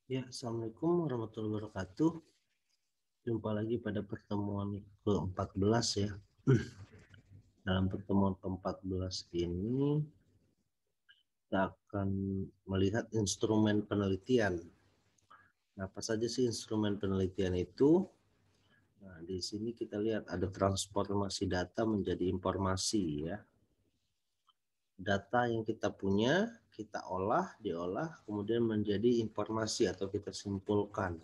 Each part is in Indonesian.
Ya, Assalamualaikum warahmatullahi wabarakatuh. Jumpa lagi pada pertemuan ke-14 ya. Dalam pertemuan ke-14 ini, kita akan melihat instrumen penelitian. Nah, apa saja sih instrumen penelitian itu? Nah, di sini kita lihat ada transformasi data menjadi informasi ya. Data yang kita punya, kita diolah, kemudian menjadi informasi atau kita simpulkan.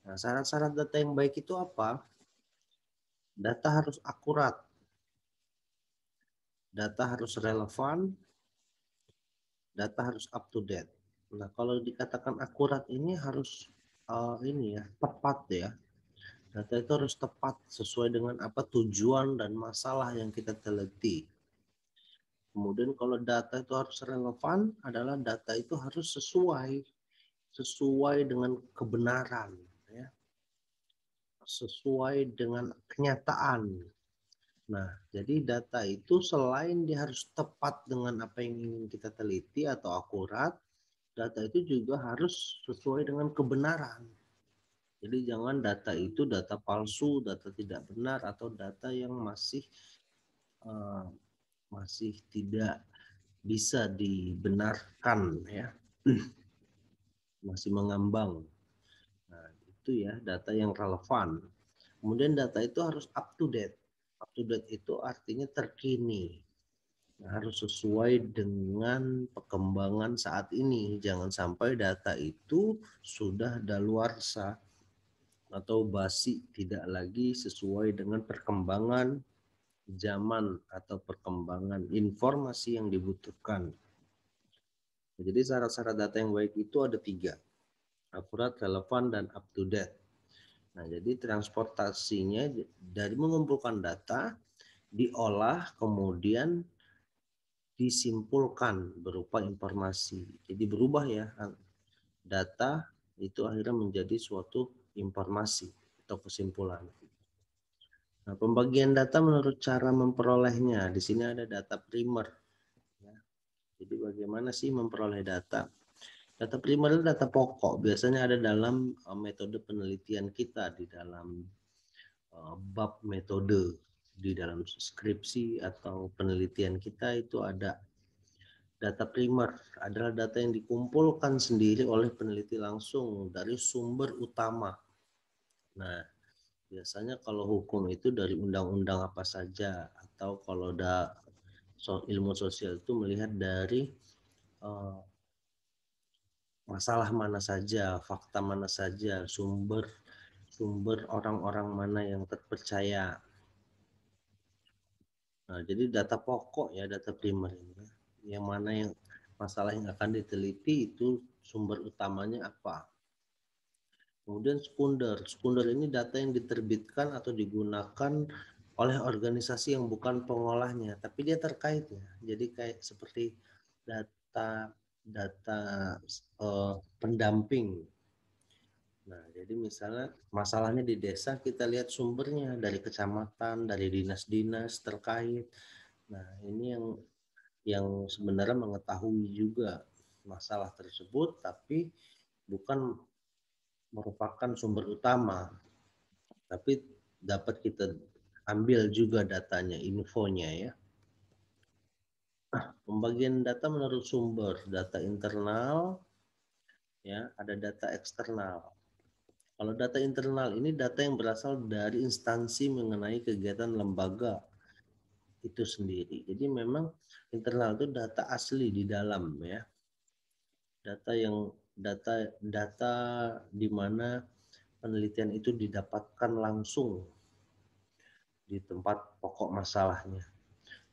Nah, syarat-syarat data yang baik itu apa? Data harus akurat, data harus relevan, data harus up to date. Nah, kalau dikatakan akurat ini harus ini ya, tepat ya. Data itu harus tepat sesuai dengan apa tujuan dan masalah yang kita teliti. Kemudian kalau data itu harus relevan adalah data itu harus sesuai dengan kebenaran ya. Sesuai dengan kenyataan. Nah, jadi data itu selain dia harus tepat dengan apa yang ingin kita teliti atau akurat, data itu juga harus sesuai dengan kebenaran. Jadi jangan data itu data palsu, data tidak benar, atau data yang uh, masih tidak bisa dibenarkan ya, masih mengambang. Nah, itu ya data yang relevan. Kemudian data itu harus up to date. Up to date itu artinya terkini. Nah, harus sesuai dengan perkembangan saat ini. Jangan sampai data itu sudah daluarsa atau basi, tidak lagi sesuai dengan perkembangan zaman atau perkembangan informasi yang dibutuhkan. Jadi syarat-syarat data yang baik itu ada 3, akurat, relevan, dan up to date. Nah, jadi transportasinya dari mengumpulkan data, diolah, kemudian disimpulkan berupa informasi. Jadi berubah ya, data itu akhirnya menjadi suatu informasi atau kesimpulan. Nah, pembagian data menurut cara memperolehnya. Di sini ada data primer. Ya. Jadi bagaimana sih memperoleh data? Data primer itu data pokok. Biasanya ada dalam metode penelitian kita di dalam bab metode di dalam skripsi atau penelitian kita itu ada data primer adalah data yang dikumpulkan sendiri oleh peneliti langsung dari sumber utama. Nah, biasanya kalau hukum itu dari undang-undang apa saja, atau kalau ilmu sosial itu melihat dari uh, masalah mana saja, fakta mana saja, sumber orang-orang mana yang terpercaya. Nah, jadi data pokok ya, data primer ini. Yang mana yang masalah yang akan diteliti itu sumber utamanya apa. Kemudian sekunder. Sekunder ini data yang diterbitkan atau digunakan oleh organisasi yang bukan pengolahnya, tapi dia terkait ya. Jadi kayak seperti data data pendamping. Nah, jadi misalnya masalahnya di desa, kita lihat sumbernya dari kecamatan, dari dinas-dinas terkait. Nah, ini yang sebenarnya mengetahui juga masalah tersebut, tapi bukan merupakan sumber utama, tapi dapat kita ambil juga datanya, infonya ya. Pembagian data menurut sumber, data internal, ya, ada data eksternal. Kalau data internal ini data yang berasal dari instansi mengenai kegiatan lembaga itu sendiri. Jadi memang internal itu data asli di dalam ya. Data di mana penelitian itu didapatkan langsung di tempat pokok masalahnya.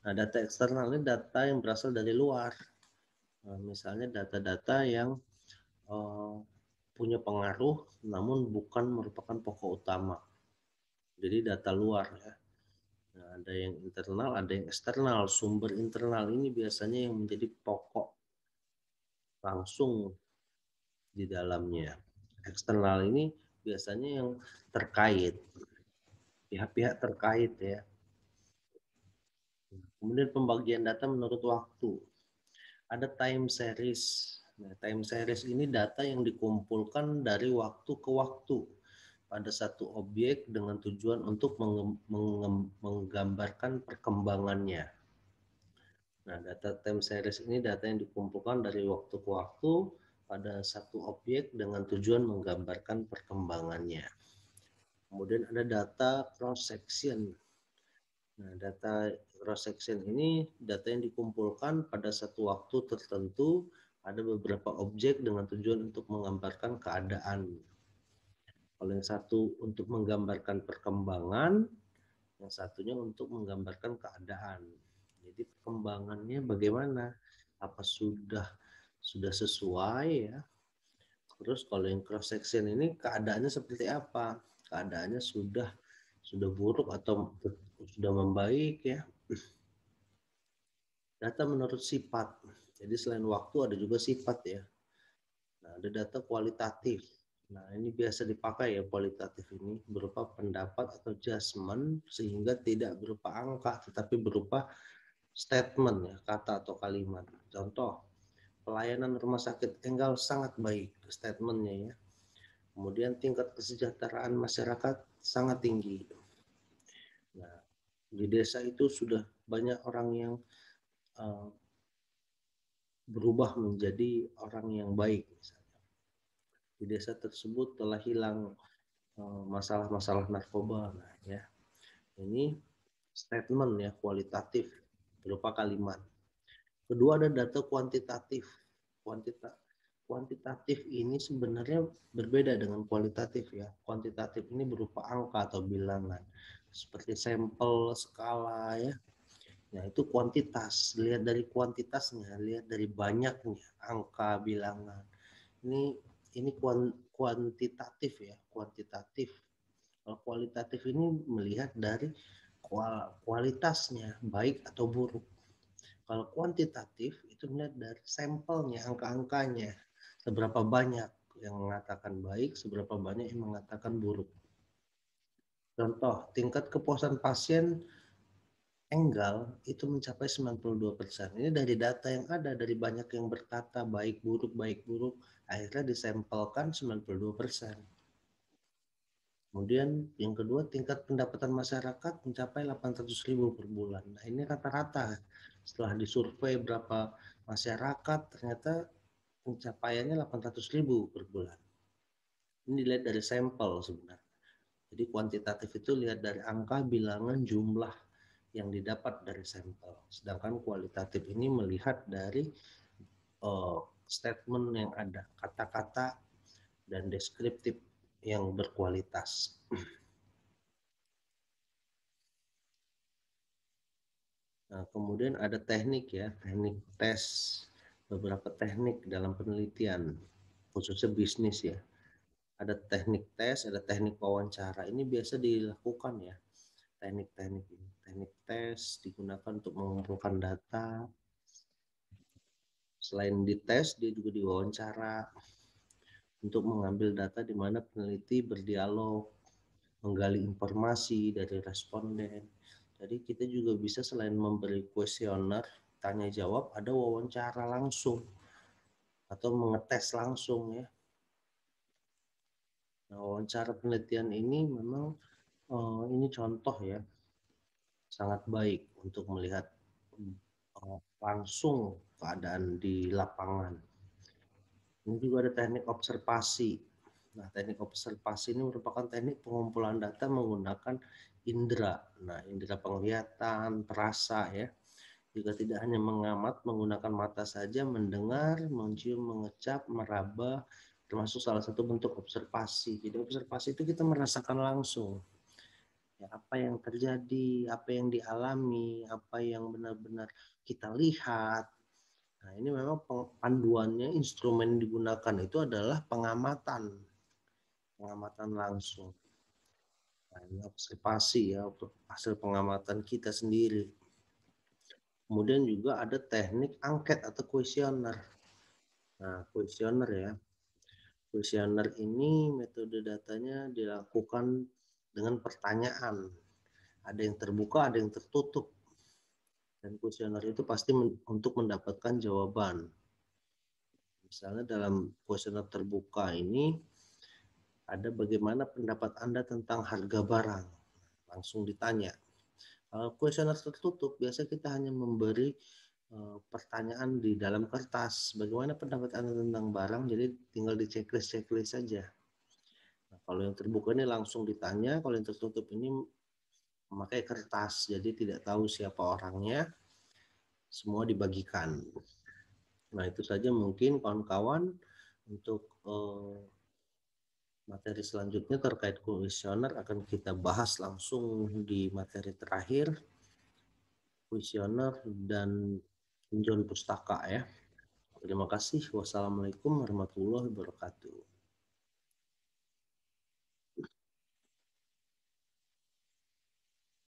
Nah, data eksternal ini data yang berasal dari luar. Nah, misalnya data-data yang uh, punya pengaruh namun bukan merupakan pokok utama. Jadi data luar ya. Nah, ada yang internal, ada yang eksternal. Sumber internal ini biasanya yang menjadi pokok langsung di dalamnya. Eksternal ini biasanya yang terkait, pihak-pihak terkait ya. Kemudian pembagian data menurut waktu. Ada time series. Nah, time series ini data yang dikumpulkan dari waktu ke waktu pada satu objek dengan tujuan untuk menggambarkan perkembangannya. Nah, data time series ini data yang dikumpulkan dari waktu ke waktu pada satu objek dengan tujuan menggambarkan perkembangannya. Kemudian ada data cross section. Nah, data cross section ini data yang dikumpulkan pada satu waktu tertentu ada beberapa objek dengan tujuan untuk menggambarkan keadaan. Kalau yang satu untuk menggambarkan perkembangan, yang satunya untuk menggambarkan keadaan. Jadi perkembangannya bagaimana? Apa sudah sesuai ya? Terus kalau yang cross section ini keadaannya seperti apa? Keadaannya sudah buruk atau sudah membaik ya? Data menurut sifat. Jadi selain waktu ada juga sifat ya. Nah, ada data kualitatif. Nah, ini biasa dipakai ya kualitatif ini berupa pendapat atau judgement sehingga tidak berupa angka tetapi berupa statement ya, kata atau kalimat. Contoh, pelayanan rumah sakit Enggal sangat baik statementnya ya. Kemudian tingkat kesejahteraan masyarakat sangat tinggi. Nah, di desa itu sudah banyak orang yang berubah menjadi orang yang baik misalnya. Di desa tersebut telah hilang masalah-masalah narkoba. Nah, ya. Ini statement ya kualitatif berupa kalimat. Kedua ada data kuantitatif. Kuantitatif ini sebenarnya berbeda dengan kualitatif ya. Kuantitatif ini berupa angka atau bilangan. Seperti sampel, skala ya. Nah, itu kuantitas. Lihat dari kuantitasnya, lihat dari banyaknya angka, bilangan. Ini kuantitatif ya, kuantitatif. Kalau kualitatif ini melihat dari kualitasnya, baik atau buruk. Kalau kuantitatif itu melihat dari sampelnya, angka-angkanya, seberapa banyak yang mengatakan baik, seberapa banyak yang mengatakan buruk. Contoh, tingkat kepuasan pasien Enggal itu mencapai 92%. Ini dari data yang ada, dari banyak yang berkata baik buruk, akhirnya disampelkan 92%. Kemudian yang kedua, tingkat pendapatan masyarakat mencapai 800.000 per bulan. Nah, ini rata-rata. Setelah disurvei berapa masyarakat, ternyata pencapaiannya 800.000 per bulan. Ini dilihat dari sampel sebenarnya. Jadi kuantitatif itu lihat dari angka, bilangan, jumlah yang didapat dari sampel. Sedangkan kualitatif ini melihat dari statement yang ada, kata-kata dan deskriptif yang berkualitas. Nah, kemudian ada teknik ya, teknik tes, beberapa teknik dalam penelitian, khususnya bisnis ya. Ada teknik tes, ada teknik wawancara. Ini biasa dilakukan ya, teknik-teknik ini. Teknik tes digunakan untuk mengumpulkan data. Selain dites, dia juga diwawancara untuk mengambil data di mana peneliti berdialog, menggali informasi dari responden. Jadi kita juga bisa selain memberi kuesioner, tanya jawab, ada wawancara langsung atau mengetes langsung ya. Nah, wawancara penelitian ini memang ini contoh ya, sangat baik untuk melihat langsung keadaan di lapangan. Ini juga ada teknik observasi. Nah, teknik observasi ini merupakan teknik pengumpulan data menggunakan indera. Nah, indera penglihatan, perasa ya. Juga tidak hanya mengamat menggunakan mata saja, mendengar, mencium, mengecap, meraba, termasuk salah satu bentuk observasi. Jadi observasi itu kita merasakan langsung. Ya, apa yang terjadi, apa yang dialami, apa yang benar-benar kita lihat. Nah, ini memang panduannya, instrumen digunakan itu adalah pengamatan langsung. Nah, ini observasi ya, hasil pengamatan kita sendiri. Kemudian juga ada teknik angket atau kuesioner. Nah, kuesioner ya. Kuesioner ini metode datanya dilakukan dengan pertanyaan. Ada yang terbuka, ada yang tertutup. Dan kuesioner itu pasti untuk mendapatkan jawaban. Misalnya dalam kuesioner terbuka ini ada bagaimana pendapat Anda tentang harga barang. Langsung ditanya. Kalau kuesioner tertutup biasa kita hanya memberi pertanyaan di dalam kertas. Bagaimana pendapat Anda tentang barang? Jadi tinggal di checklist saja. Nah, kalau yang terbuka ini langsung ditanya, kalau yang tertutup ini memakai kertas, jadi tidak tahu siapa orangnya, semua dibagikan. Nah, itu saja mungkin kawan-kawan untuk materi selanjutnya terkait kuesioner akan kita bahas langsung di materi terakhir, kuesioner dan pinjol pustaka ya. Terima kasih. Wassalamualaikum warahmatullahi wabarakatuh.